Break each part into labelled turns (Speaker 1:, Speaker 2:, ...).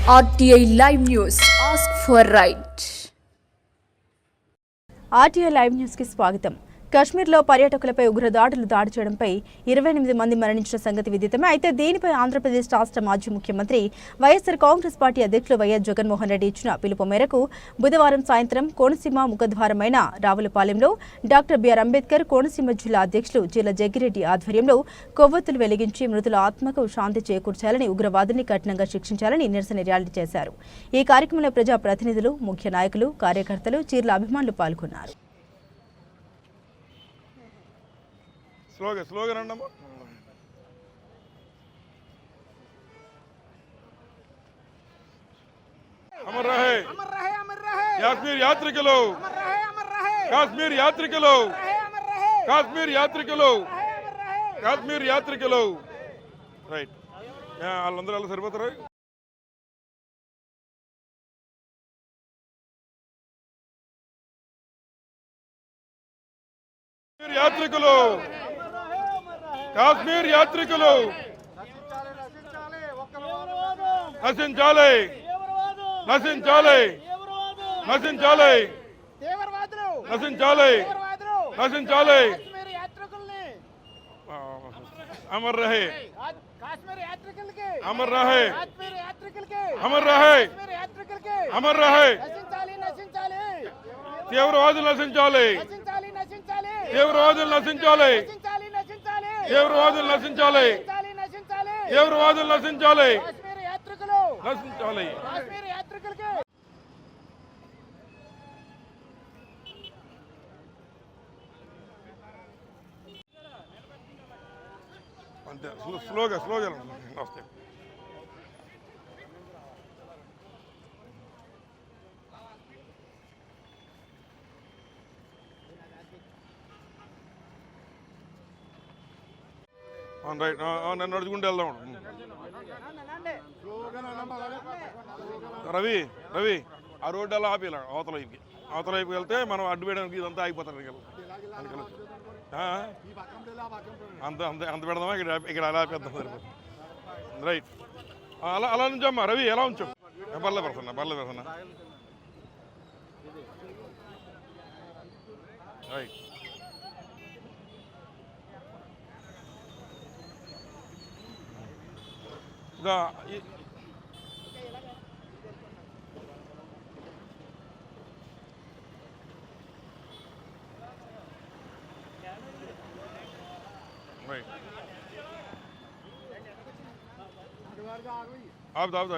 Speaker 1: RTI Live News. Ask for right.
Speaker 2: RTI Live News की स्वागतम. కశ్మీర్లో పర్యాటకులపై ఉగ్రదాడులు దాడి చేయడంపై 28 మంది మరణించిన సంగతి విదితమే. అయితే దీనిపై ఆంధ్రప్రదేశ్ రాష్ట్ర మాజీ ముఖ్యమంత్రి వైఎస్ఆర్ కాంగ్రెస్ పార్టీ అధ్యక్షులు వైఎస్ జగన్మోహన్ రెడ్డి ఇచ్చిన పిలుపు మేరకు బుధవారం సాయంత్రం కోనసీమ ముఖద్వారమైన రావులపాలెంలో డాక్టర్ బిఆర్ అంబేద్కర్ కోనసీమ జిల్లా అధ్యక్షులు జిల్లా జగ్గిరెడ్డి ఆధ్వర్యంలో కొవ్వొత్తులు వెలిగించి మృతుల ఆత్మకు శాంతి చేకూర్చాలని, ఉగ్రవాదుల్ని కఠినంగా శిక్షించాలని నిరసన ర్యాలీ చేశారు. ఈ కార్యక్రమంలో ప్రజాప్రతినిధులు, ముఖ్య నాయకులు, కార్యకర్తలు, చీర్ల అభిమానులు పాల్గొన్నారు.
Speaker 3: స్లోగన్ అన్నమ్మా. అమర్ రహే కాశ్మీర్ యాత్రికులు, కాశ్మీర్ యాత్రికులు, కాశ్మీర్ యాత్రికులు, కాశ్మీర్ యాత్రికులు. రైట్, వాళ్ళందరూ అలా సరిపోతారు. యాత్రికులు, కాశ్మీర్ యాత్రికులు నశించాలి, నశించాలి, నశించాలి, నశించాలి, నశించాలి. అమర్ రహే, అమర్ రహే, అమర్ రహే, అమర్ రహే. తీవ్రవాదులు నశించాలి, తీవ్రవాదులు నశించాలి, తీవ్రవాదులు నశించాలి, తీవ్రవాదులు నశించాలి, నశించాలి. అంతే, స్లోగా స్లోగా వస్తాయి. రైట్, నన్ను నడుచుకుంటూ వెళ్దాం. రవి, రవి, ఆ రోడ్డు అలా ఆపేలా అవతల వైపుకి, అవతల వైపుకి వెళ్తే మనం అడ్డు వేయడానికి ఇదంతా ఆగిపోతారు. అంత అంత అంత పెడదామా? ఇక్కడ అలా ఆపేద్దాం, సరిపోతుంది. రైట్, అలా అలా నుంచమ్మా. రవి ఎలా ఉంచు, బర్లే పెడుతున్నా, బర్లే పెడుతున్నా. రైట్,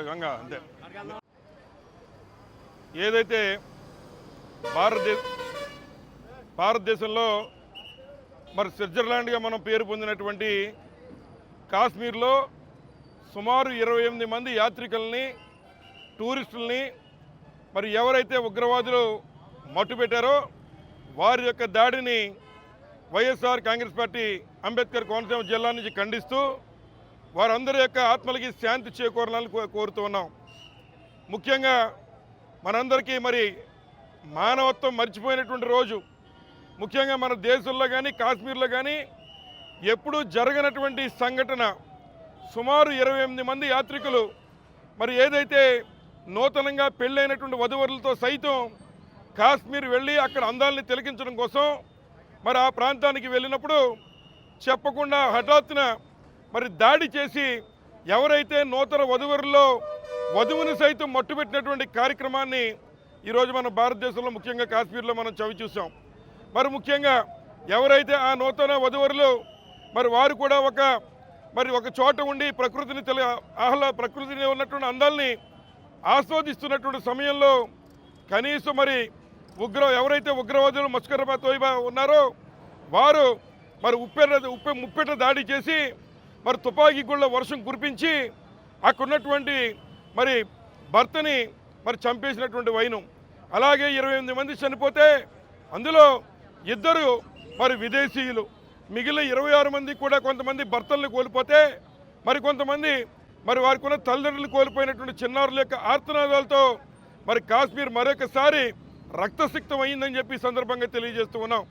Speaker 3: గంగా. అంతే, ఏదైతే భారతదేశంలో మరి స్విట్జర్లాండ్గా మనం పేరు పొందినటువంటి కాశ్మీర్లో సుమారు 28 మంది యాత్రికుల్ని, టూరిస్టుల్ని మరి ఎవరైతే ఉగ్రవాదులు మట్టుపెట్టారో వారి యొక్క దాడిని వైఎస్ఆర్ కాంగ్రెస్ పార్టీ అంబేద్కర్ కోనసీమ జిల్లా నుంచి ఖండిస్తూ వారందరి యొక్క ఆత్మలకి శాంతి చేకూరాలని కోరుతూ ఉన్నాం. ముఖ్యంగా మనందరికీ మరి మానవత్వం మర్చిపోయినటువంటి రోజు. ముఖ్యంగా మన దేశంలో కానీ కాశ్మీర్లో కానీ ఎప్పుడూ జరగనటువంటి సంఘటన. సుమారు 28 మంది యాత్రికులు మరి ఏదైతే నూతనంగా పెళ్ళైనటువంటి వధువరులతో సైతం కాశ్మీర్ వెళ్ళి అక్కడ అందాలని తిలకించడం కోసం మరి ఆ ప్రాంతానికి వెళ్ళినప్పుడు చెప్పకుండా హఠాత్తున మరి దాడి చేసి ఎవరైతే నూతన వధువరుల్లో వధువుని సైతం మట్టుపెట్టినటువంటి కార్యక్రమాన్ని ఈరోజు మన భారతదేశంలో ముఖ్యంగా కాశ్మీర్లో మనం చవి చూసాం. మరి ముఖ్యంగా ఎవరైతే ఆ నూతన వధువరులు మరి వారు కూడా ఒక చోట ఉండి ప్రకృతిని ఉన్నటువంటి అందాలని ఆస్వాదిస్తున్నటువంటి సమయంలో కనీసం మరి ఎవరైతే ఉగ్రవాదులు మస్కరబా తోయిబా ఉన్నారో వారు మరి ముప్పెట దాడి చేసి మరి తుపాకీ గుళ్ళ వర్షం కురిపించి అక్కడ ఉన్నటువంటి మరి భర్తని మరి చంపేసినటువంటి వైనం. అలాగే 28 మంది చనిపోతే అందులో 2 మరి విదేశీయులు, మిగిలిన 26 మంది కూడా కొంతమంది భర్తల్ని కోల్పోతే మరి కొంతమంది మరి వారికి ఉన్న తల్లిదండ్రులు కోల్పోయినటువంటి చిన్నారుల యొక్క ఆర్తనాదాలతో మరి కాశ్మీర్ మరొకసారి రక్తసిక్తం అయిందని చెప్పి సందర్భంగా తెలియజేస్తూ ఉన్నాం.